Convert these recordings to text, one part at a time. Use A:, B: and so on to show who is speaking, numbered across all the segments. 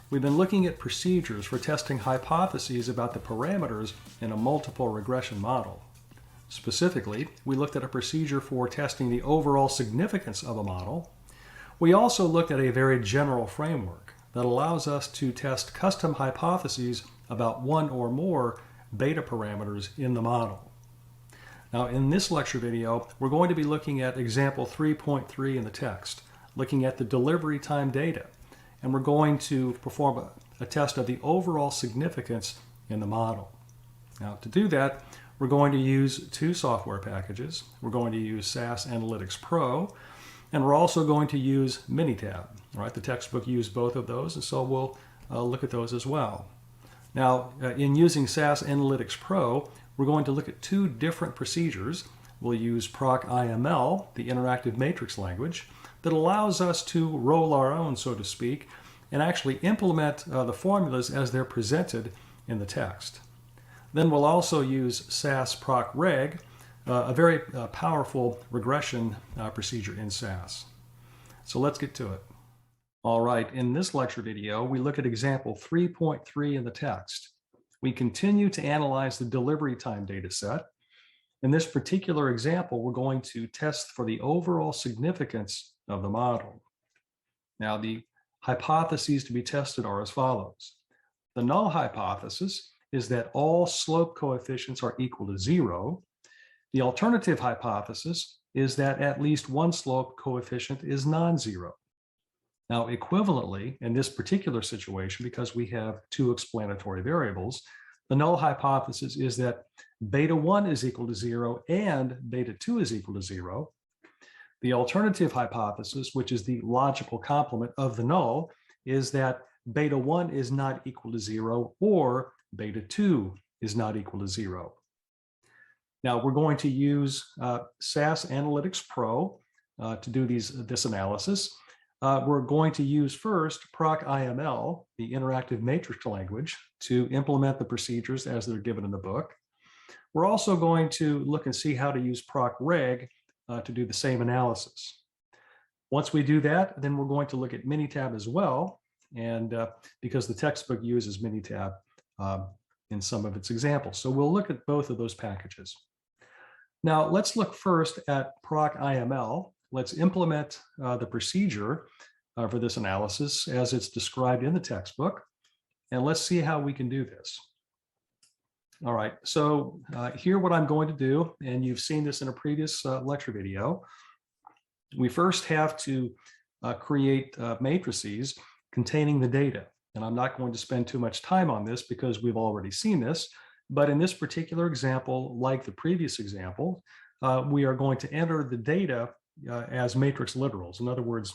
A: we've been looking at procedures for testing hypotheses about the parameters in a multiple regression model. Specifically, we looked at a procedure for testing the overall significance of a model. We also looked at a very general framework that allows us to test custom hypotheses about one or more beta parameters in the model. Now, in this lecture video, we're going to be looking at example 3.3 in the text, looking at the delivery time data, and we're going to perform a test of the overall significance in the model. Now, to do that, we're going to use two software packages. We're going to use SAS Analytics Pro, and we're also going to use Minitab. All right, the textbook used both of those, and so we'll look at those as well. Now, in using SAS Analytics Pro, we're going to look at two different procedures. We'll use PROC IML, the interactive matrix language, that allows us to roll our own, so to speak, and actually implement the formulas as they're presented in the text. Then we'll also use SAS PROC REG, a very powerful regression procedure in SAS. So let's get to it. All right, in this lecture video, we look at example 3.3 in the text. We continue to analyze the delivery time data set. In this particular example, we're going to test for the overall significance of the model. Now, the hypotheses to be tested are as follows. The null hypothesis is that all slope coefficients are equal to 0. The alternative hypothesis is that at least one slope coefficient is non-zero. Now, equivalently, in this particular situation, because we have two explanatory variables, the null hypothesis is that beta 1 is equal to 0 and beta 2 is equal to 0. The alternative hypothesis, which is the logical complement of the null, is that beta 1 is not equal to 0 or beta 2 is not equal to 0. Now, we're going to use SAS Analytics Pro to do this analysis. We're going to use first PROC IML, the interactive matrix language, to implement the procedures as they're given in the book. We're also going to look and see how to use PROC REG to do the same analysis. Once we do that, then we're going to look at Minitab as well, and because the textbook uses Minitab in some of its examples. So we'll look at both of those packages. Now, let's look first at PROC IML. Let's implement the procedure for this analysis as it's described in the textbook, and let's see how we can do this. All right, so here what I'm going to do, and you've seen this in a previous lecture video, we first have to create matrices containing the data. And I'm not going to spend too much time on this because we've already seen this, but in this particular example, like the previous example, we are going to enter the data as matrix literals. In other words,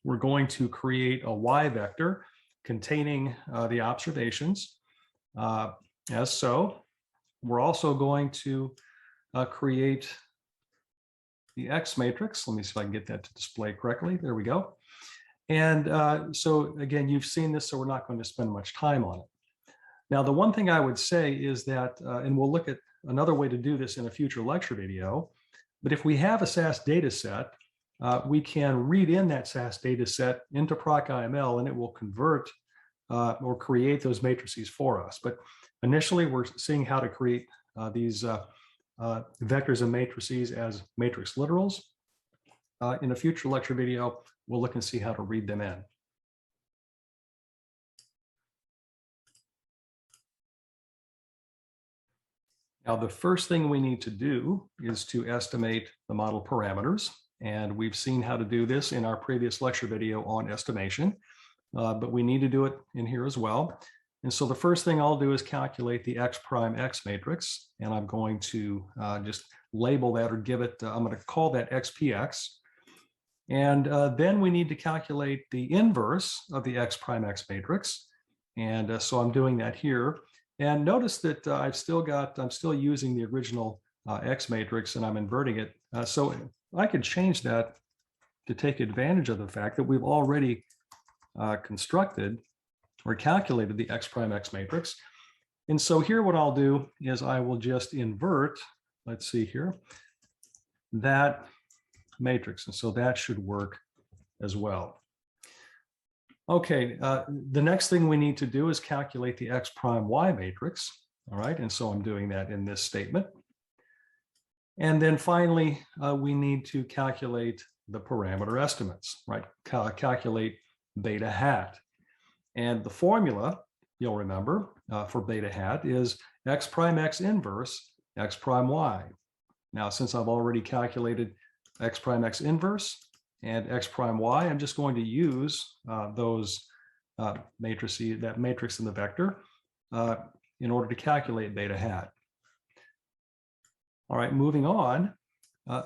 A: we're going to create a Y vector containing the observations as so. We're also going to create the X matrix. Let me see if I can get that to display correctly. There we go. And so again, you've seen this, so we're not going to spend much time on it. Now, the one thing I would say is that, and we'll look at another way to do this in a future lecture video, but if we have a SAS data set, we can read in that SAS data set into PROC IML, and it will convert or create those matrices for us. But initially, we're seeing how to create these vectors and matrices as matrix literals. In a future lecture video, we'll look and see how to read them in. Now, the first thing we need to do is to estimate the model parameters. And we've seen how to do this in our previous lecture video on estimation, but we need to do it in here as well. And so the first thing I'll do is calculate the X prime X matrix. And I'm going to just label that or give it, I'm going to call that XPX. And then we need to calculate the inverse of the X prime X matrix. And so I'm doing that here. And notice that I'm still using the original X matrix and I'm inverting it. So I could change that to take advantage of the fact that we've already constructed or calculated the X prime X matrix. And so here what I'll do is I will just invert, let's see here, that matrix. And so that should work as well. Okay, the next thing we need to do is calculate the X prime Y matrix. All right, and so I'm doing that in this statement. And then finally, we need to calculate the parameter estimates, right? Calculate beta hat. And the formula, you'll remember, for beta hat is X prime X inverse X prime Y. Now, since I've already calculated X prime X inverse and X prime Y, I'm just going to use those matrices, that matrix in the vector, in order to calculate beta hat. All right, moving on.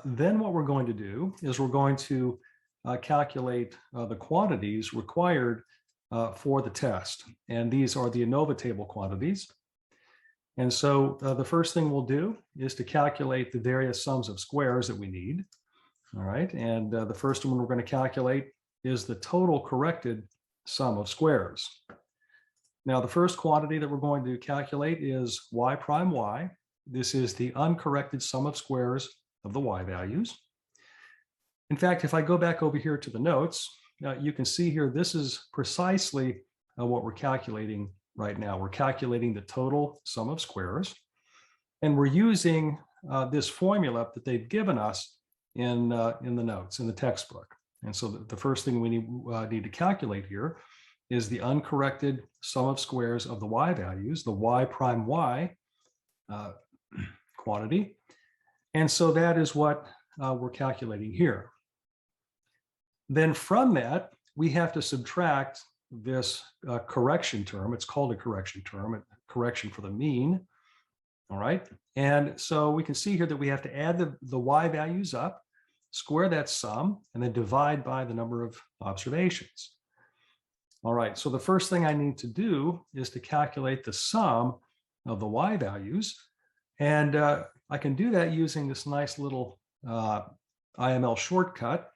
A: Then what we're going to do is we're going to calculate the quantities required for the test. And these are the ANOVA table quantities. And so the first thing we'll do is to calculate the various sums of squares that we need. All right, and the first one we're going to calculate is the total corrected sum of squares. Now, the first quantity that we're going to calculate is y prime y. This is the uncorrected sum of squares of the y values. In fact, if I go back over here to the notes, you can see here, this is precisely what we're calculating right now. We're calculating the total sum of squares, and we're using this formula that they've given us in the notes, in the textbook. And so the first thing we need to calculate here is the uncorrected sum of squares of the y values, the y prime y quantity. And so that is what we're calculating here. Then from that, we have to subtract this correction term. It's called a correction term, a correction for the mean. All right. And so we can see here that we have to add the y values up, square that sum, and then divide by the number of observations. All right. So the first thing I need to do is to calculate the sum of the y values. And I can do that using this nice little IML shortcut.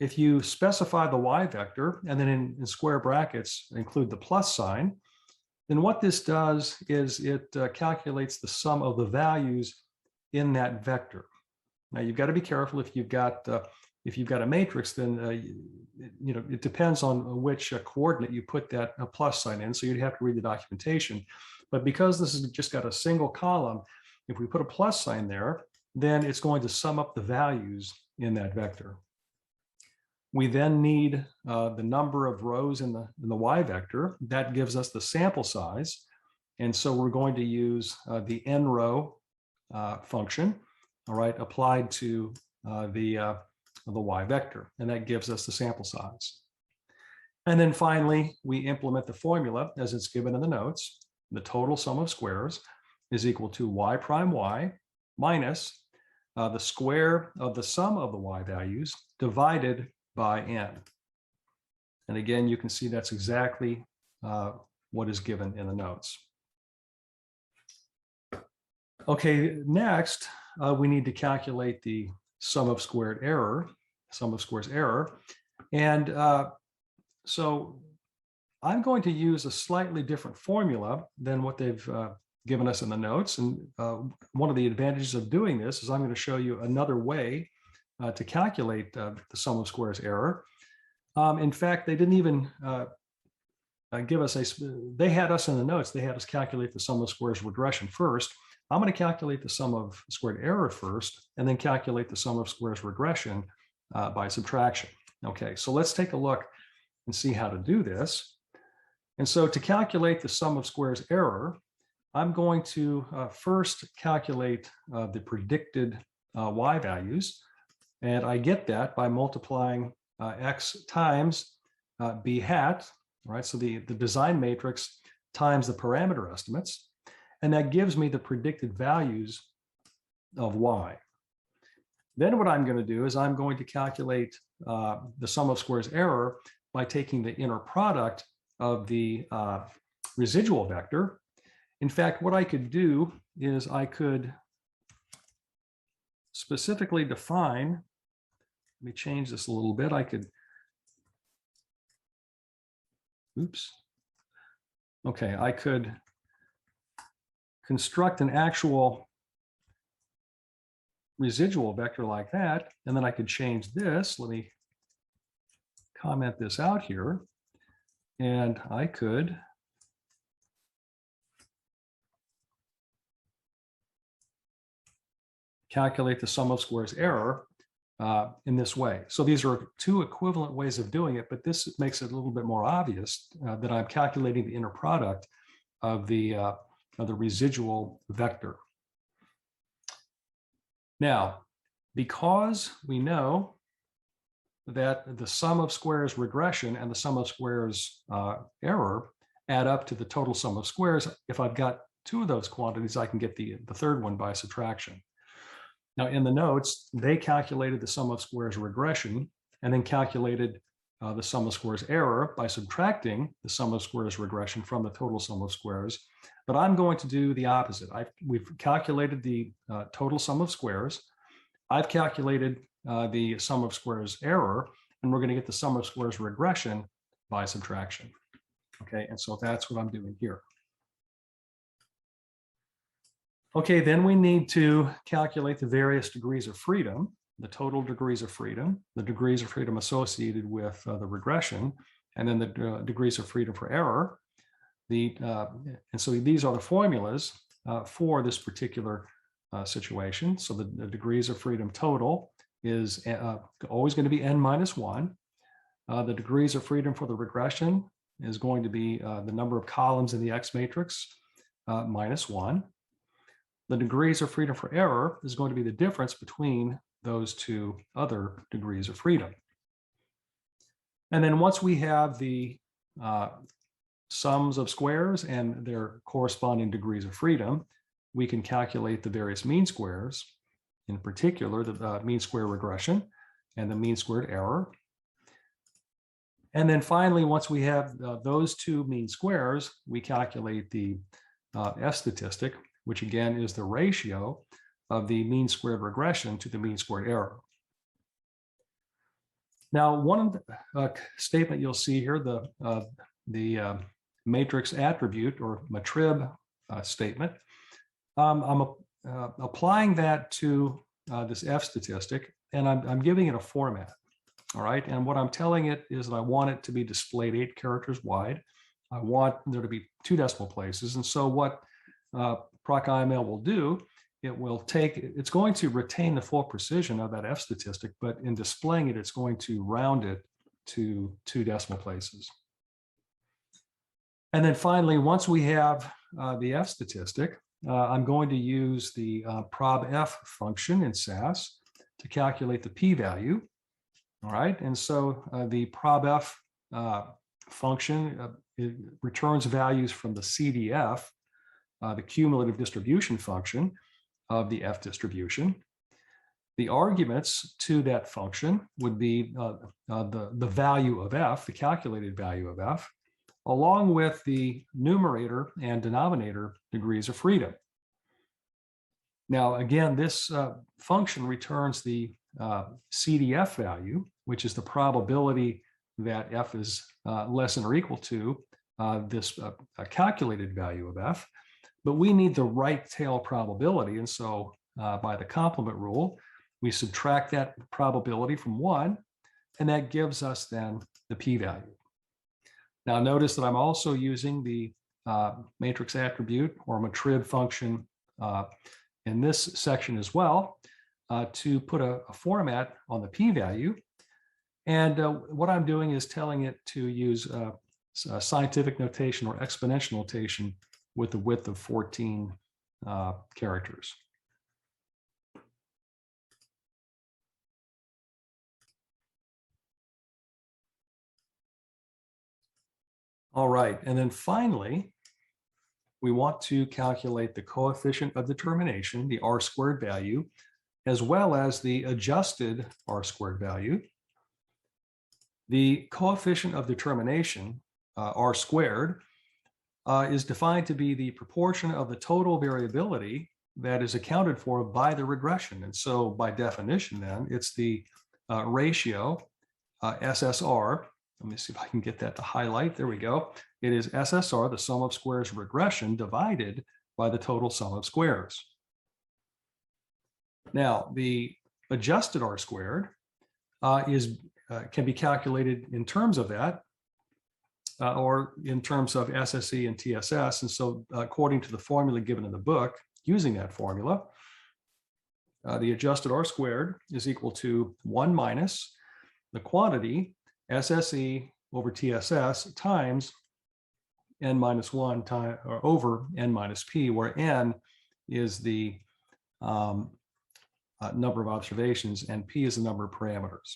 A: If you specify the y vector and then in square brackets include the plus sign, then what this does is it calculates the sum of the values in that vector. Now you've got to be careful if you've got a matrix, then it depends on which coordinate you put that plus sign in. So you'd have to read the documentation. But because this has just got a single column, if we put a plus sign there, then it's going to sum up the values in that vector. We then need the number of rows in the y vector. That gives us the sample size. And so we're going to use the n row function, all right, applied to the y vector. And that gives us the sample size. And then finally, we implement the formula as it's given in the notes. The total sum of squares is equal to y prime y minus the square of the sum of the y values divided by n. And again, you can see that's exactly what is given in the notes. Okay, next, we need to calculate the sum of squared error, sum of squares error. And so I'm going to use a slightly different formula than what they've given us in the notes. And one of the advantages of doing this is I'm going to show you another way to calculate the sum of squares error. In fact, they didn't even give us they had us in the notes, they had us calculate the sum of squares regression first. I'm going to calculate the sum of squared error first, and then calculate the sum of squares regression by subtraction. Okay, so let's take a look and see how to do this. And so to calculate the sum of squares error, I'm going to first calculate the predicted y values. And I get that by multiplying x times b hat, right? So the design matrix times the parameter estimates. And that gives me the predicted values of y. Then what I'm going to do is I'm going to calculate the sum of squares error by taking the inner product of the residual vector. In fact, what I could do is I could specifically define, let me change this a little bit. I could, oops. Okay, I could construct an actual residual vector like that, and then I could change this. Let me comment this out here. And I could calculate the sum of squares error in this way. So these are two equivalent ways of doing it, but this makes it a little bit more obvious that I'm calculating the inner product of the residual vector. Now, because we know that the sum of squares regression and the sum of squares error add up to the total sum of squares, if I've got two of those quantities, I can get the third one by subtraction. Now, in the notes, they calculated the sum of squares regression and then calculated the sum of squares error by subtracting the sum of squares regression from the total sum of squares. But I'm going to do the opposite. We've calculated the total sum of squares. I've calculated the sum of squares error, and we're going to get the sum of squares regression by subtraction. Okay, and so that's what I'm doing here. Okay, then we need to calculate the various degrees of freedom, the total degrees of freedom, the degrees of freedom associated with the regression, and then the degrees of freedom for error. And so these are the formulas for this particular situation. So the degrees of freedom total is always going to be n minus 1. The degrees of freedom for the regression is going to be the number of columns in the X matrix minus 1. The degrees of freedom for error is going to be the difference between those two other degrees of freedom. And then once we have the sums of squares and their corresponding degrees of freedom, we can calculate the various mean squares, in particular the mean square regression and the mean squared error. And then finally, once we have those two mean squares, we calculate the F statistic, which again is the ratio of the mean squared regression to the mean squared error. Now, one statement you'll see here, the matrix attribute or Minitab statement, I'm applying that to this F statistic, and I'm giving it a format. All right, and what I'm telling it is that I want it to be displayed 8 characters wide. I want there to be 2 decimal places, and so what PROC IML will do, it's going to retain the full precision of that F statistic, but in displaying it, it's going to round it to 2 decimal places. And then finally, once we have the F statistic, I'm going to use the probf function in SAS to calculate the p-value. All right, and so the probf function it returns values from the CDF, the cumulative distribution function of the F distribution. The arguments to that function would be the value of F, the calculated value of F, along with the numerator and denominator degrees of freedom. Now, again, this function returns the CDF value, which is the probability that F is less than or equal to this calculated value of F. But we need the right tail probability. And so by the complement rule, we subtract that probability from 1, and that gives us then the p-value. Now notice that I'm also using the matrix attribute or Minitab function in this section as well to put a format on the p-value. And what I'm doing is telling it to use scientific notation or exponential notation with the width of 14 characters. All right, and then finally, we want to calculate the coefficient of determination, the R-squared value, as well as the adjusted R-squared value. The coefficient of determination, R-squared, is defined to be the proportion of the total variability that is accounted for by the regression. And so by definition then, it's the ratio SSR. Let me see if I can get that to highlight. There we go. It is SSR, the sum of squares regression, divided by the total sum of squares. Now, the adjusted R-squared can be calculated in terms of that. or in terms of SSE and TSS. And so according to the formula given in the book, using that formula, the adjusted R squared is equal to 1 minus the quantity SSE over TSS times n minus 1 time, or over n minus p, where n is the number of observations and p is the number of parameters.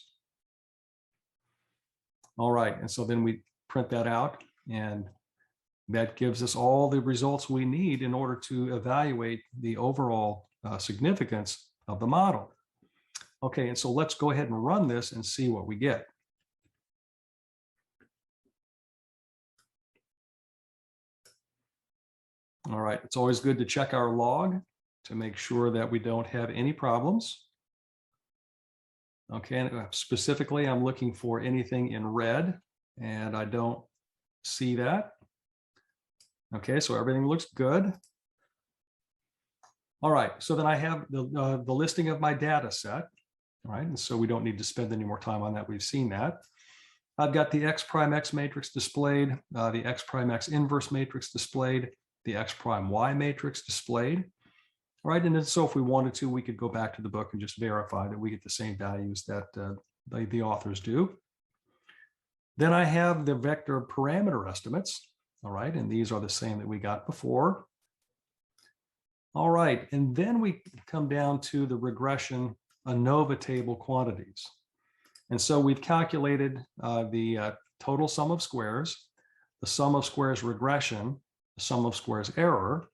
A: All right, and so then we print that out, and that gives us all the results we need in order to evaluate the overall significance of the model. Okay, and so let's go ahead and run this and see what we get. All right, it's always good to check our log to make sure that we don't have any problems. Okay, and specifically, I'm looking for anything in red, and I don't see that. Okay, so everything looks good. All right, so then I have the listing of my data set. All right, and so we don't need to spend any more time on that. We've seen that. I've got the X prime X matrix displayed, the X prime X inverse matrix displayed, the X prime Y matrix displayed. All right, and then so if we wanted to, we could go back to the book and just verify that we get the same values that the authors do. Then I have the vector parameter estimates. All right, and these are the same that we got before. All right, and then we come down to the regression ANOVA table quantities. And so we've calculated the total sum of squares, the sum of squares regression, the sum of squares error.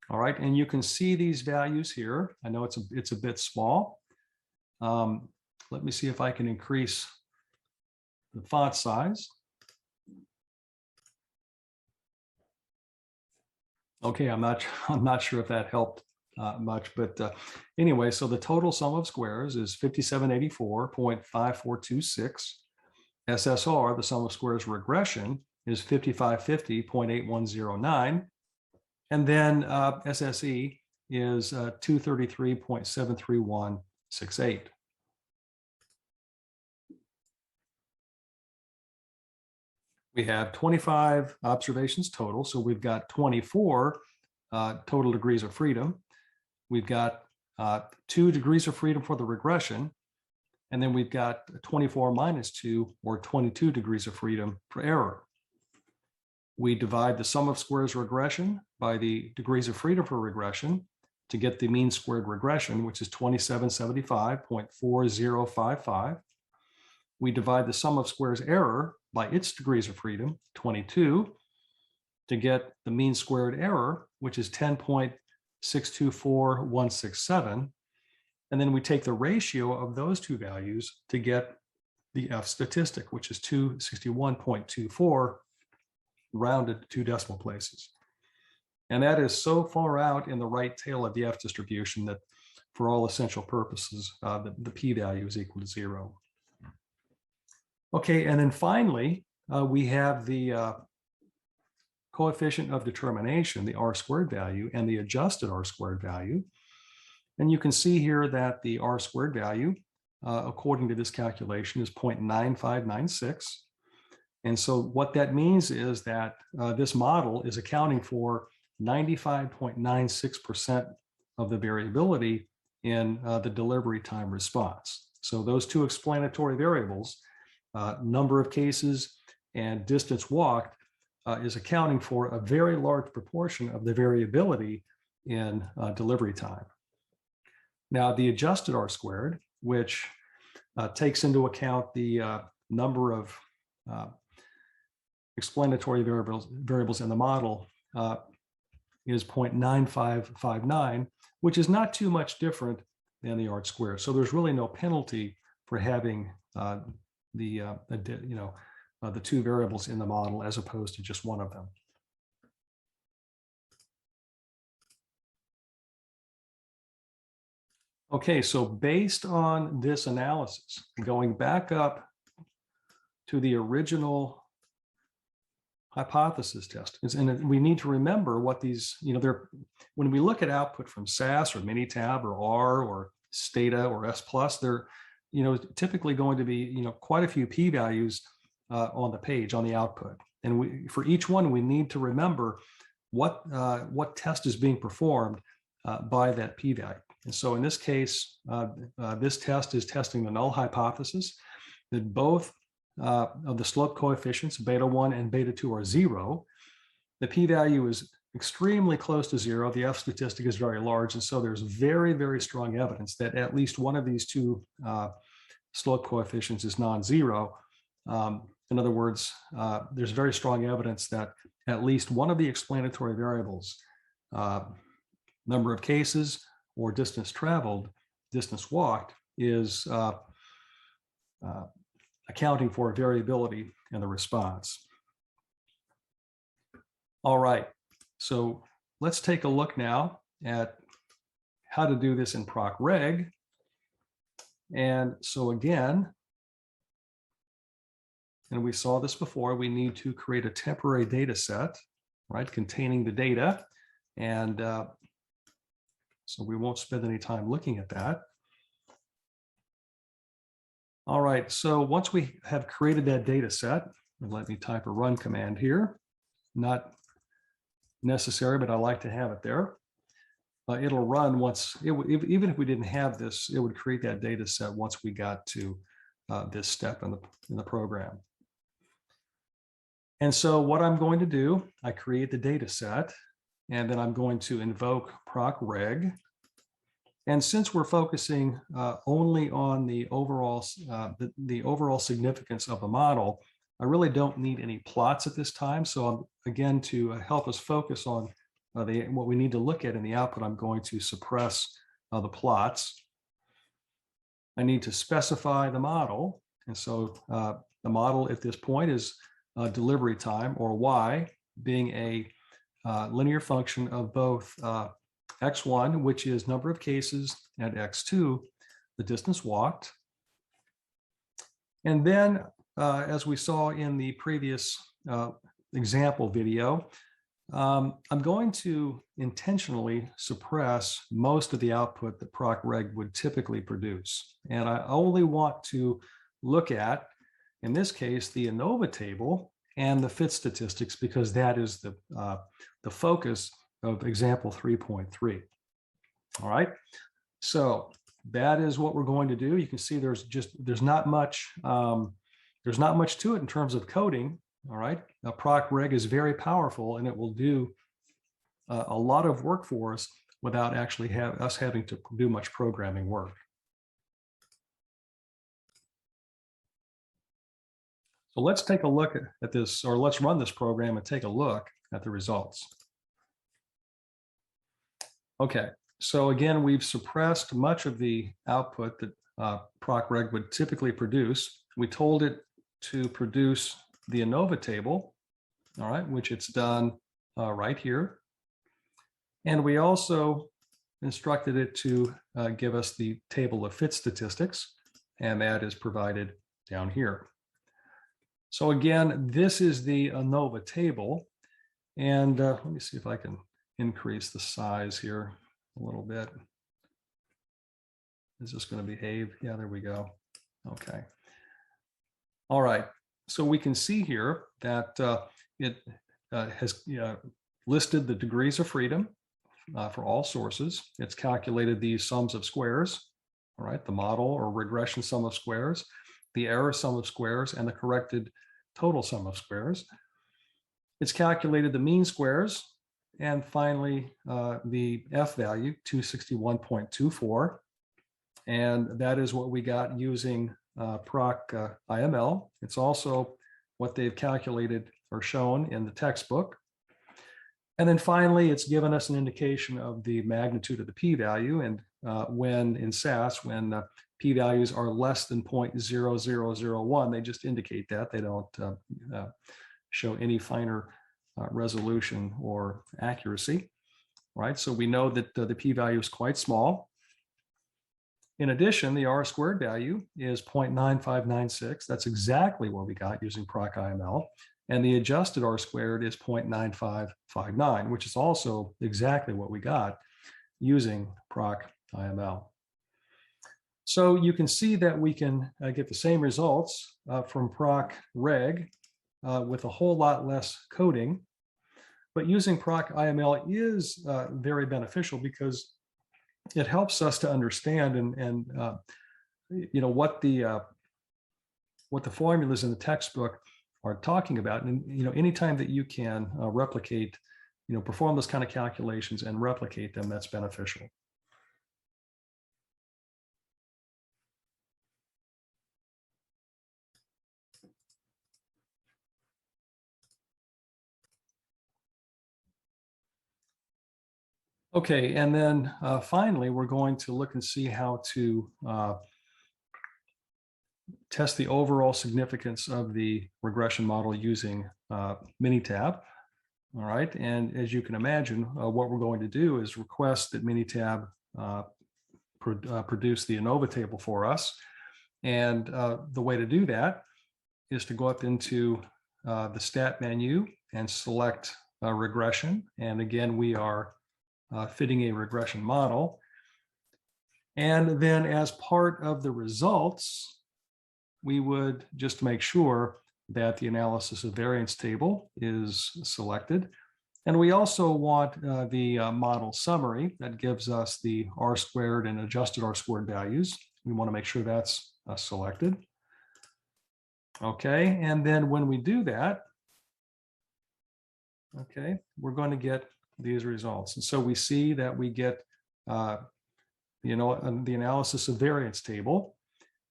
A: All right, and you can see these values here. I know it's a bit small. Let me see if I can increase the font size. Okay, I'm not sure if that helped much, but anyway, so the total sum of squares is 5784.5426. SSR, the sum of squares regression, is 5550.8109. And then SSE is 233.73168. We have 25 observations total, so we've got 24 total degrees of freedom. We've got 2 degrees of freedom for the regression, and then we've got 24 minus 2, or 22 degrees of freedom for error. We divide the sum of squares regression by the degrees of freedom for regression to get the mean squared regression, which is 2775.4055. We divide the sum of squares error by its degrees of freedom, 22, to get the mean squared error, which is 10.624167. And then we take the ratio of those two values to get the F statistic, which is 261.24, rounded to 2 decimal places. And that is so far out in the right tail of the F distribution that for all essential purposes, the p-value is equal to 0. Okay, and then finally, we have the coefficient of determination, the R squared value, and the adjusted R squared value. And you can see here that the R squared value, according to this calculation, is 0.9596. And so what that means is that this model is accounting for 95.96% of the variability in the delivery time response. So those two explanatory variables, number of cases and distance walked, is accounting for a very large proportion of the variability in delivery time. Now, the adjusted R squared, which takes into account the number of explanatory variables in the model, is 0.9559, which is not too much different than the R squared. So there's really no penalty for having the two variables in the model as opposed to just one of them. Okay, so based on this analysis, going back up to the original hypothesis test, and we need to remember what these, when we look at output from SAS or Minitab or R or Stata or S+, they're, typically going to be, quite a few p-values on the page, on the output. And for each one, we need to remember what test is being performed by that p-value. And so in this case, this test is testing the null hypothesis that both of the slope coefficients, beta 1 and beta 2, are 0. The p-value is extremely close to 0. The F statistic is very large. And so there's very, very strong evidence that at least one of these two slope coefficients is non-zero. In other words, there's very strong evidence that at least one of the explanatory variables, number of cases or distance traveled, distance walked, is accounting for variability in the response. All right, so let's take a look now at how to do this in PROC REG. And so again, and we saw this before, we need to create a temporary data set, right, containing the data. And so we won't spend any time looking at that. All right, so once we have created that data set, let me type a run command here. Not necessary, but I like to have it there. It'll run once, even if we didn't have this, it would create that data set once we got to this step in the program. And so what I'm going to do, I create the data set, and then I'm going to invoke PROC REG. And since we're focusing only on the overall significance of the model, I really don't need any plots at this time. So again, to help us focus on what we need to look at in the output, I'm going to suppress the plots. I need to specify the model. And so the model at this point is delivery time, or y, being a linear function of both x1, which is number of cases, and x2, the distance walked. And then, as we saw in the previous example video, I'm going to intentionally suppress most of the output that PROC REG would typically produce. And I only want to look at, in this case, the ANOVA table and the fit statistics, because that is the focus of example 3.3. All right, so that is what we're going to do. You can see there's not much to it in terms of coding. All right, now PROC REG is very powerful, and it will do a lot of work for us without actually us having to do much programming work. So let's take a look at this, or let's run this program and take a look at the results. Okay, so again, we've suppressed much of the output that PROC REG would typically produce. We told it to produce the ANOVA table, all right, which it's done right here. And we also instructed it to give us the table of fit statistics, and that is provided down here. So again, this is the ANOVA table. And let me see if I can increase the size here a little bit. Is this going to behave? Yeah, there we go. Okay. All right. So we can see here that it has listed the degrees of freedom for all sources. It's calculated these sums of squares, all right, the model or regression sum of squares, the error sum of squares, and the corrected total sum of squares. It's calculated the mean squares, and finally the F value, 261.24. And that is what we got using PROC IML. It's also what they've calculated or shown in the textbook. And then finally, it's given us an indication of the magnitude of the p-value. And when in SAS, when p-values are less than 0.0001, they just indicate that. They don't show any finer resolution or accuracy, right? So we know that the p-value is quite small. In addition, the R-squared value is 0.9596. That's exactly what we got using PROC IML. And the adjusted R-squared is 0.9559, which is also exactly what we got using PROC IML. So you can see that we can get the same results from PROC REG with a whole lot less coding. But using PROC IML is very beneficial because it helps us to understand and what the formulas in the textbook are talking about. And anytime that you can replicate, perform those kind of calculations and replicate them, that's beneficial. Okay, and then finally, we're going to look and see how to test the overall significance of the regression model using Minitab. All right, and as you can imagine, what we're going to do is request that Minitab produce the ANOVA table for us. And the way to do that is to go up into the stat menu and select regression. And again, we are fitting a regression model. And then as part of the results, we would just make sure that the analysis of variance table is selected. And we also want the model summary that gives us the R squared and adjusted R squared values. We want to make sure that's selected. Okay, and then when we do that, okay, we're going to get these results. And so we see that we get, the analysis of variance table.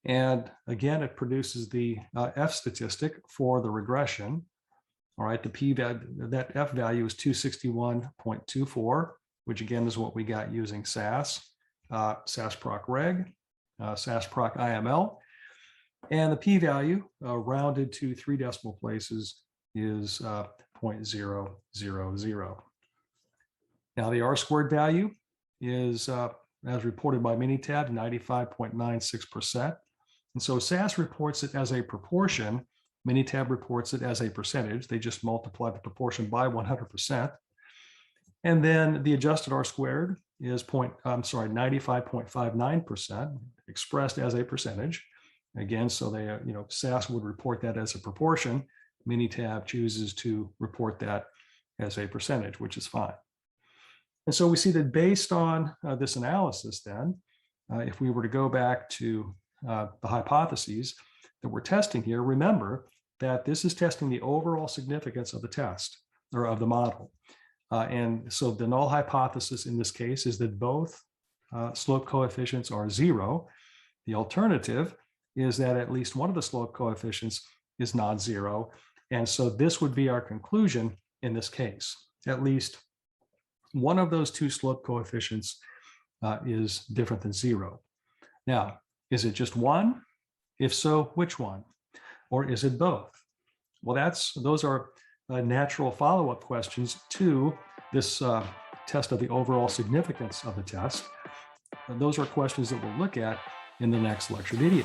A: And again, it produces the F statistic for the regression. All right, the P value, that F value is 261.24, which again is what we got using SAS, SAS PROC REG, SAS PROC IML. And the P value rounded to 3 decimal places is 0.000. Now the R squared value is, as reported by Minitab, 95.96%. And so SAS reports it as a proportion. Minitab reports it as a percentage. They just multiply the proportion by 100%. And then the adjusted R squared is 95.59% expressed as a percentage. Again, so they, SAS would report that as a proportion. Minitab chooses to report that as a percentage, which is fine. And so we see that based on this analysis, then, if we were to go back to the hypotheses that we're testing here, remember that this is testing the overall significance of the test or of the model. And so the null hypothesis in this case is that both slope coefficients are 0. The alternative is that at least one of the slope coefficients is not 0. And so this would be our conclusion in this case. At least one of those two slope coefficients is different than 0. Now, is it just one? If so, which one? Or is it both? Well, those are natural follow-up questions to this test of the overall significance of the test. And those are questions that we'll look at in the next lecture video.